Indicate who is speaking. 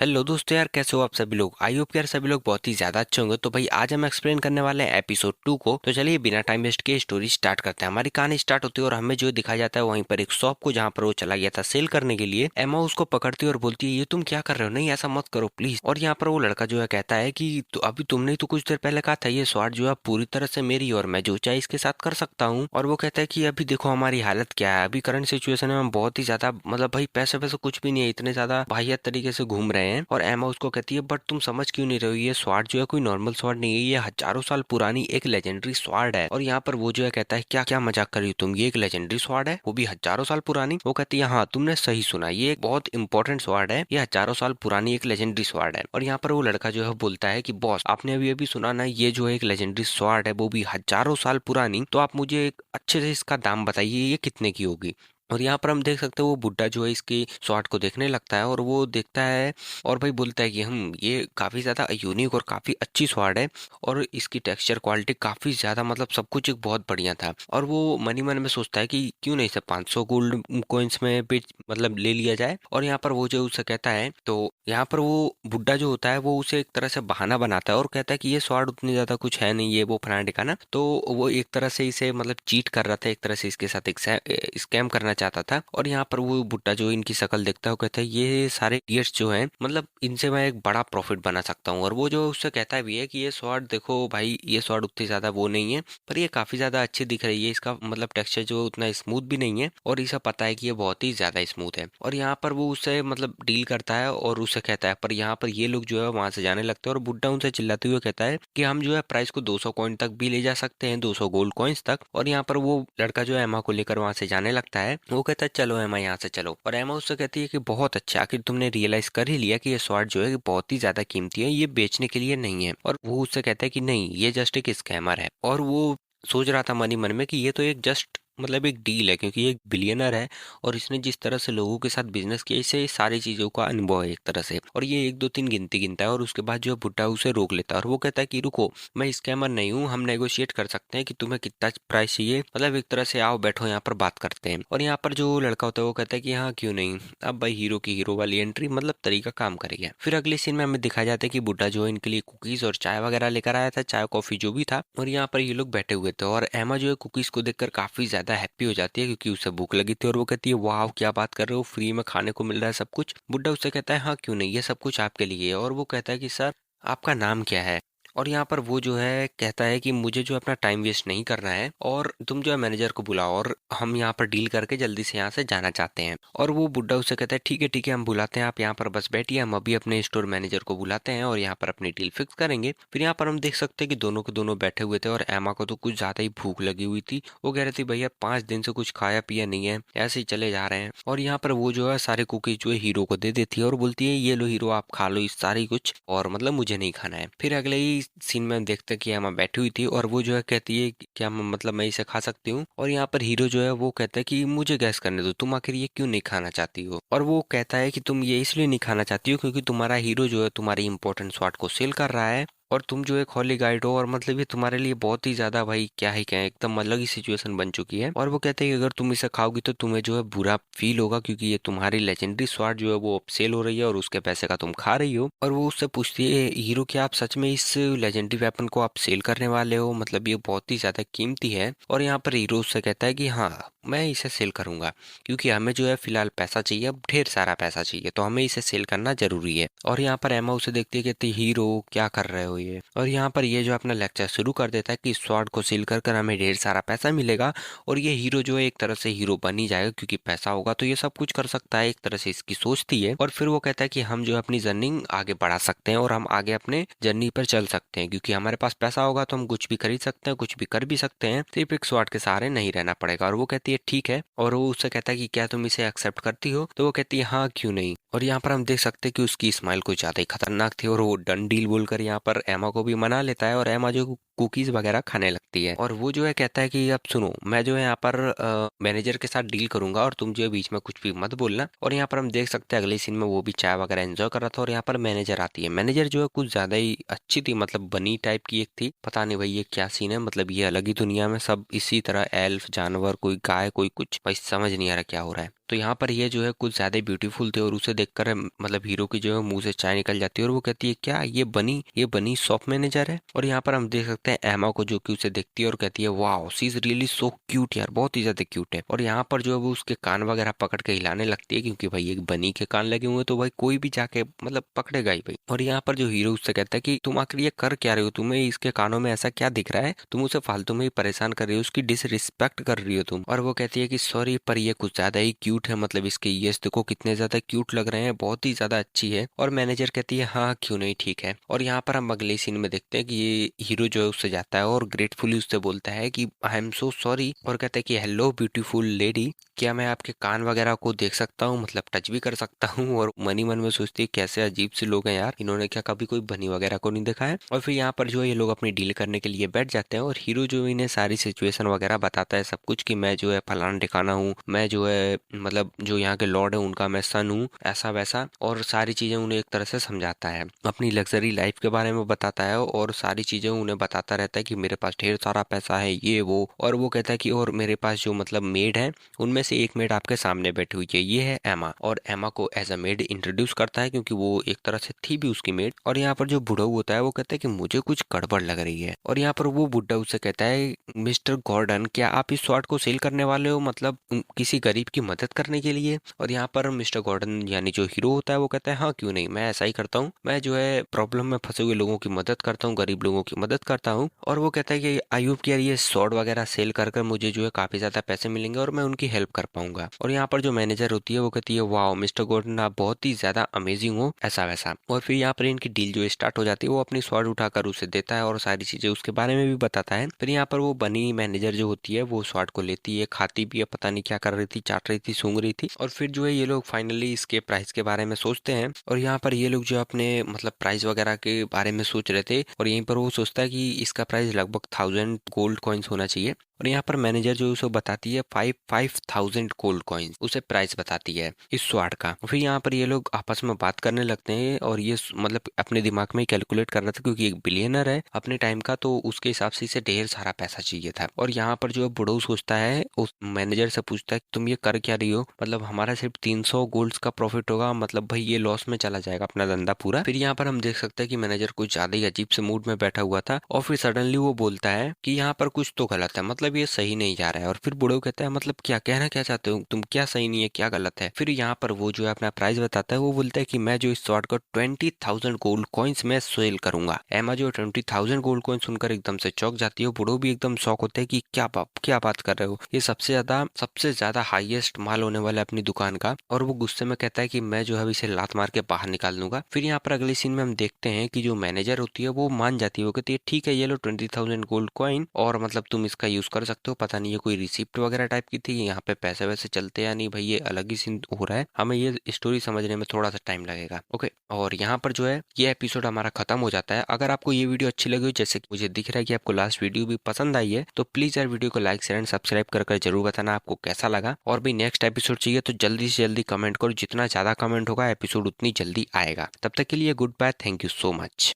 Speaker 1: Hello दोस्तों यार, कैसे हो आप सभी लोग। आई होप यार सभी लोग बहुत ही ज्यादा अच्छे होंगे। तो भाई आज हम एक्सप्लेन करने वाले हैं एपिसोड 2 को। तो चलिए बिना टाइम वेस्ट के स्टोरी स्टार्ट करते हैं। हमारी कहानी स्टार्ट होती है और हमें जो दिखाया जाता है वहीं पर एक शॉप को, जहाँ पर वो चला गया था सेल करने के लिए। एमा उसको पकड़ती है और बोलती है ये तुम क्या कर रहे हो, नहीं ऐसा मत करो प्लीज। और यहाँ पर वो लड़का जो है कहता है कि तो अभी तुमने तो कुछ देर पहले कहा था ये स्वाड जो है पूरी तरह से मेरी और मैं जो चाहे इसके साथ कर सकता हूँ। और वो कहता है कि अभी देखो हमारी हालत क्या है, अभी करंट सिचुएशन में हम बहुत ही ज्यादा मतलब भाई पैसे वैसे कुछ भी नहीं है, इतने ज्यादा वाहियात तरीके से घूम रहे हैं। और एमा उसको कहती है बट तुम समझ क्यों नहीं रहे हो, ये स्वाड जो है कोई नॉर्मल स्वाड नहीं है, ये हजारों साल पुरानी एक लेजेंडरी स्वाड है। और यहाँ पर वो जो है कहता है क्या क्या मजाक कर रही हो तुम, ये एक लेजेंडरी स्वाड है वो भी हजारों साल पुरानी। वो कहती है हाँ तुमने सही सुना, ये एक बहुत इंपॉर्टेंट स्वाड है, ये हजारों साल पुरानी एक लेजेंडरी स्वाड है। और यहाँ पर वो लड़का जो है बोलता है कि बॉस आपने अभी अभी सुना ना, ये जो एक लेजेंडरी स्वाड है वो भी हजारों साल पुरानी, तो आप मुझे एक अच्छे से इसका दाम बताइए, ये कितने की होगी। और यहाँ पर हम देख सकते हैं वो बुड्ढा जो है इसकी स्वॉर्ड को देखने लगता है और वो देखता है और भाई बोलता है कि हम ये काफ़ी ज़्यादा यूनिक और काफ़ी अच्छी स्वॉर्ड है और इसकी टेक्सचर क्वालिटी काफ़ी ज़्यादा मतलब सब कुछ एक बहुत बढ़िया था। और वो मनी मन में सोचता है कि क्यों नहीं इसे 500 गोल्ड कोइंस में बेच मतलब ले लिया जाए। और यहाँ पर वो जो उसे कहता है, तो यहाँ पर वो बुड्ढा जो होता है वो उसे एक तरह से बहाना बनाता है और कहता है कि ये स्वॉर्ड उतनी ज़्यादा कुछ है नहीं, ये वो फलाना ढिकाना। तो वो एक तरह से इसे मतलब चीट कर रहा था, एक तरह से इसके साथ एक स्कैम करना चाहता था। और यहाँ पर वो बुड्ढा जो इनकी शक्ल देखता है वो कहता है ये सारे इडियट्स जो हैं मतलब इनसे मैं एक बड़ा प्रॉफिट बना सकता हूँ। और वो जो उससे कहता भी है कि ये स्वॉर्ड देखो भाई, ये स्वॉर्ड उतनी ज्यादा वो नहीं है पर ये काफी ज्यादा अच्छी दिख रही है, इसका मतलब टेक्सचर जो उतना स्मूथ भी नहीं है और इसे पता है कि ये बहुत ही ज्यादा स्मूथ है। और यहाँ पर वो उससे मतलब डील करता है और उससे कहता है, पर यहाँ पर ये लोग जो है वहां से जाने लगते हैं और बुड्ढा उनसे चिल्लाते हुए कहता है कि हम जो है प्राइस को 200 कॉइन तक भी ले जा सकते हैं, 200 गोल्ड कॉइन्स तक। और यहाँ पर वो लड़का जो है एमा को लेकर वहां से जाने लगता है। वो कहता है चलो एमा यहाँ से चलो। और एमा उससे कहती है कि बहुत अच्छा, आखिर तुमने रियलाइज कर ही लिया कि ये स्वॉर्ड जो है बहुत ही ज्यादा कीमती है, ये बेचने के लिए नहीं है। और वो उससे कहता है कि नहीं ये जस्ट एक स्कैमर है। और वो सोच रहा था मनी मन में कि ये तो एक जस्ट मतलब एक डील है, क्योंकि ये एक बिलियनर है और इसने जिस तरह से लोगों के साथ बिजनेस किया इसे सारी चीजों का अनुभव है एक तरह से। और ये एक दो तीन गिनती गिनता है और उसके बाद जो है बुड्ढा उसे रोक लेता है और वो कहता है कि रुको, मैं स्कैमर नहीं हूँ, हम नेगोशिएट कर सकते हैं कि तुम्हें कितना प्राइस चाहिए, मतलब एक तरह से आओ बैठो यहाँ पर बात करते हैं। और यहाँ पर जो लड़का होता है वो कहता है कि हाँ क्यों नहीं। अब भाई हीरो की हीरो वाली एंट्री मतलब तरीका काम करेगा। फिर अगले सीन में हमें दिखाया जाता है कि बुड्ढा जो है इनके लिए कुकीज और चाय वगैरह लेकर आया था, चाय कॉफी जो भी था। और यहाँ पर ये लोग बैठे हुए थे और एमा जो है कुकीज को देखकर काफी ज्यादा हैप्पी हो जाती है क्योंकि उसे भूख लगी थी। और वो कहती है वाह क्या बात कर रहे हो, फ्री में खाने को मिल रहा है सब कुछ। बुड्ढा उससे कहता है हाँ क्यों नहीं, ये सब कुछ आपके लिए है। और वो कहता है कि सर आपका नाम क्या है। और यहाँ पर वो जो है कहता है कि मुझे जो अपना टाइम वेस्ट नहीं करना है और तुम जो है मैनेजर को बुलाओ और हम यहाँ पर डील करके जल्दी से यहाँ से जाना चाहते हैं। और वो बुड्ढा उससे कहता है ठीक है हम बुलाते हैं, आप यहाँ पर बस बैठिए, हम अभी अपने स्टोर मैनेजर को बुलाते हैं और यहाँ पर अपनी डील फिक्स करेंगे। फिर यहाँ पर हम देख सकते हैं कि दोनों के दोनों बैठे हुए थे और एमा को तो कुछ ज्यादा ही भूख लगी हुई थी। वो कह रही थी भैया 5 दिन से कुछ खाया पिया नहीं है, ऐसे ही चले जा रहे हैं। और यहाँ पर वो जो है सारे कुकीज जो है हीरो को दे देती है और बोलती है ये लो हीरो आप खा लो इस सारी कुछ, और मतलब मुझे नहीं खाना है। फिर अगले ही सीन में हम देखते हैं कि एमा बैठी हुई थी और वो जो है कहती है कि क्या मतलब मैं इसे खा सकती हूँ। और यहाँ पर हीरो जो है वो कहता है कि मुझे गैस करने दो, तुम आखिर ये क्यों नहीं खाना चाहती हो। और वो कहता है कि तुम ये इसलिए नहीं खाना चाहती हो क्योंकि तुम्हारा हीरो जो है तुम्हारी इंपॉर्टेंट स्वाट को सेल कर रहा है और तुम जो एक हॉली गाइड हो और मतलब ये तुम्हारे लिए बहुत ही ज्यादा भाई क्या ही कहें, एकदम अलग ही सिचुएशन बन चुकी है। और वो कहते हैं कि अगर तुम इसे खाओगी तो तुम्हें जो है बुरा फील होगा क्योंकि ये तुम्हारी लेजेंडरी स्वॉर्ड जो है वो अब सेल हो रही है और उसके पैसे का तुम खा रही हो। और वो उससे पूछती है हीरो क्या आप सच में इस लेजेंडरी वेपन को आप सेल करने वाले हो, मतलब ये बहुत ही ज्यादा कीमती है। और यहाँ पर हीरो उससे कहता है कि हाँ मैं इसे सेल करूंगा क्योंकि हमें जो है फिलहाल पैसा चाहिए, अब ढेर सारा पैसा चाहिए, तो हमें इसे सेल करना जरूरी है। और यहाँ पर एमा उसे देखती है, कहती हीरो क्या कर रहे हो ये। और यहाँ पर ये जो अपना लेक्चर शुरू कर देता है कि स्वॉर्ड को सेल कर कर हमें ढेर सारा पैसा मिलेगा और ये हीरो जो है एक तरह से हीरो बन ही जाएगा क्योंकि पैसा होगा तो ये सब कुछ कर सकता है, एक तरह से इसकी सोच थी है। और फिर वो कहता है कि हम जो है अपनी जर्नी आगे बढ़ा सकते हैं और हम आगे अपने जर्नी पर चल सकते हैं क्योंकि हमारे पास पैसा होगा तो हम कुछ भी खरीद सकते हैं, कुछ भी कर भी सकते हैं, सिर्फ एक स्वॉर्ड के सहारे नहीं रहना पड़ेगा। और वो कहती है ठीक है। और वो उससे कहता है कि क्या तुम इसे एक्सेप्ट करती हो, तो वो कहती है हाँ क्यों नहीं। और यहाँ पर हम देख सकते हैं कि उसकी स्माइल कुछ ज्यादा ही खतरनाक थी और वो डन डील बोलकर यहाँ पर एमा को भी मना लेता है और एमा जो कुकीज वगैरह खाने लगती है। और वो जो है कहता है कि अब सुनो, मैं जो है यहाँ पर मैनेजर के साथ डील करूंगा और तुम जो है बीच में कुछ भी मत बोलना। और यहाँ पर हम देख सकते हैं अगले सीन में वो भी चाय वगैरह एंजॉय कर रहा था और यहाँ पर मैनेजर आती है। मैनेजर जो है कुछ ज्यादा ही अच्छी थी, मतलब बनी टाइप की एक थी। पता नहीं भाई ये क्या सीन है, मतलब ये अलग ही दुनिया में सब इसी तरह एल्फ जानवर, कोई गाय कोई कुछ, भाई समझ नहीं आ रहा क्या हो रहा है। तो यहाँ पर ये जो है कुछ ज्यादा ब्यूटीफुल थे और उसे देखकर मतलब हीरो की जो है मुंह से चाय निकल जाती है और वो कहती है क्या ये बनी शॉप मैनेजर है। और यहाँ पर हम देख सकते हैं एमा को, जो कि उसे देखती है और कहती है wow she is really so cute यार, बहुत ही ज्यादा क्यूट है। और यहाँ पर जो है वो उसके कान वगैरह पकड़ के हिलाने लगती है, क्योंकि भाई एक बनी के कान लगे हुए हैं तो भाई कोई भी जाके मतलब पकड़ेगा ही भाई। और यहाँ पर जो हीरो उससे कहता है कि तुम आखिर ये कर क्या रहे हो, तुम्हें इसके कानों में ऐसा क्या दिख रहा है, तुम उसे फालतू में ही परेशान कर रही हो, उसकी डिसरिस्पेक्ट कर रही हो तुम। और वो कहती है कि सॉरी पर ये कुछ ज्यादा ही क्यूट है, मतलब इसके ईयर्स देखो कितने ज्यादा क्यूट लग रहे हैं, बहुत ही ज्यादा अच्छी है। और मैनेजर कहती है हाँ क्यों नहीं ठीक है। और यहाँ पर हम अगले सीन में देखते हैं कि ये हीरो जो है उससे जाता है और ग्रेटफुली उससे बोलता है कि आई एम सो सॉरी, और कहता है कि हेलो ब्यूटीफुल लेडी, क्या मैं आपके कान वगैरह को देख सकता हूँ, मतलब टच भी कर सकता हूँ। और मनी मन में सोचती है कैसे अजीब से लोग हैं यार, इन्होंने क्या कभी कोई बनी वगैरह को नहीं देखा है। और फिर यहाँ पर जो है ये लोग अपनी डील करने के लिए बैठ जाते हैं और हीरो जो इन्हें सारी सिचुएशन वगैरह बताता है सब कुछ, कि मैं जो है फलाना ठिकाना हूँ, मैं जो है मतलब जो यहाँ के लॉर्ड है उनका मैं सन हूँ, ऐसा वैसा, और सारी चीजें उन्हें एक तरह से समझाता है, अपनी लग्जरी लाइफ के बारे में बताता है और सारी चीजें उन्हें बताता रहता है कि मेरे पास ढेर सारा पैसा है ये वो। और वो कहता है कि और मेरे पास जो मतलब मेड है उनमें से एक मेड आपके सामने बैठी हुई है, ये है एमा। और एमा को एज अ मेड इंट्रोड्यूस करता है क्योंकि वो एक तरह से थी भी उसकी मेड। और यहाँ पर जो बुढ़ऊ होता है वो कहता है कि मुझे कुछ गड़बड़ लग रही है। और यहाँ पर वो बुढ़ा उससे कहता है मिस्टर गॉर्डन क्या आप इस स्वॉर्ड को सेल करने वाले हो, मतलब किसी गरीब की मदद करने के लिए। और यहाँ पर मिस्टर गॉर्डन यानी जो हीरो होता है वो कहता है हाँ क्यों नहीं, मैं ऐसा ही करता हूँ, मैं जो है प्रॉब्लम में फंसे हुए लोगों की मदद करता हूँ, गरीब लोगों की मदद करता हूँ। और वो कहता है कि आयुब की यार ये स्वॉर्ड वगैरह सेल कर कर मुझे जो है काफी ज्यादा पैसे मिलेंगे और मैं उनकी हेल्प कर पाऊंगा। और यहाँ पर जो मैनेजर होती है वो कहती है वाओ मिस्टर गॉर्डन आप बहुत ही ज्यादा अमेजिंग हो, ऐसा वैसा। और फिर यहाँ पर इनकी डील जो स्टार्ट हो जाती है, वो अपनी स्वॉर्ड उठाकर उसे देता है और सारी चीजें उसके बारे में भी बताता है। फिर यहाँ पर वो बनी मैनेजर जो होती है वो स्वॉर्ड को लेती है, खाती भी है, पता नहीं क्या कर रही थी, चाट रही थी, सूंघ रही थी। और फिर जो है ये लोग फाइनली इसके प्राइस के बारे में सोचते हैं। और यहाँ पर ये लोग जो अपने मतलब प्राइस वगैरह के बारे में सोच रहे थे और यहीं पर वो सोचता है कि इसका प्राइस लगभग 1000 गोल्ड कॉइन्स होना चाहिए। और यहाँ पर मैनेजर जो उसे बताती है 5000 गोल्ड कॉइन्स उसे प्राइस बताती है इस स्वाड का। फिर यहाँ पर ये लोग आपस में बात करने लगते हैं और ये मतलब अपने दिमाग में कैलकुलेट कर रहा था, क्योंकि एक बिलियनर है अपने टाइम का तो उसके हिसाब से इसे ढेर सारा पैसा चाहिए था। और यहाँ पर जो है बुढ़ऊ सोचता है, उस मैनेजर से पूछता है तुम ये कर क्या रही हो, मतलब हमारा सिर्फ 300 गोल्ड्स का प्रॉफिट होगा, मतलब भाई ये लॉस में चला जाएगा अपना धंधा पूरा। फिर यहाँ पर हम देख सकते हैं कि मैनेजर कुछ ज्यादा ही अजीब से मूड में बैठा हुआ था और फिर सडनली वो बोलता है कि यहाँ पर कुछ तो गलत है, मतलब ये सही नहीं जा रहा है। और फिर बुढ़ऊ कहता है मतलब क्या कहना क्या चाहते हो तुम, क्या सही नहीं है क्या गलत है। फिर यहाँ पर वो जो है अपना प्राइस बताता है, वो बोलता है कि मैं जो इस स्वॉर्ड को 20,000 गोल्ड कॉइन्स में सेल करूंगा। एमा जो 20,000 गोल्ड कॉइन सुनकर एकदम से चौंक जाती है, बुढ़ऊ भी एकदम शौक होता है कि क्या बात कर रहे हो, ये सबसे ज्यादा हाईएस्ट माल होने वाला है अपनी दुकान का। और वो गुस्से में कहता है कि मैं जो है इसे लात मार के बाहर निकाल दूंगा। फिर यहाँ पर अगले सीन में हम देखते हैं कि जो मैनेजर होती है वो मान जाती है, वो कहती है ठीक है ये लो 20,000 गोल्ड कॉइन और मतलब तुम इसका यूज कर सकते हो। पता नहीं ये कोई रिसिप्ट वगैरह टाइप की थी, यहाँ पे पैसे वैसे चलते या नहीं भाई, ये अलग ही सीन हो रहा है, हमें ये स्टोरी समझने में थोड़ा सा टाइम लगेगा। ओके, और यहाँ पर जो है ये एपिसोड हमारा खत्म हो जाता है। अगर आपको ये वीडियो अच्छी लगी हो, जैसे कि मुझे दिख रहा है कि आपको लास्ट वीडियो भी पसंद आई है, तो प्लीज यार वीडियो को लाइक शेयर एंड सब्सक्राइब कर जरूर बताना आपको कैसा लगा। और भी नेक्स्ट एपिसोड चाहिए तो जल्दी से जल्दी कमेंट करो, जितना ज्यादा कमेंट होगा एपिसोड उतनी जल्दी आएगा। तब तक के लिए goodbye, thank you so much.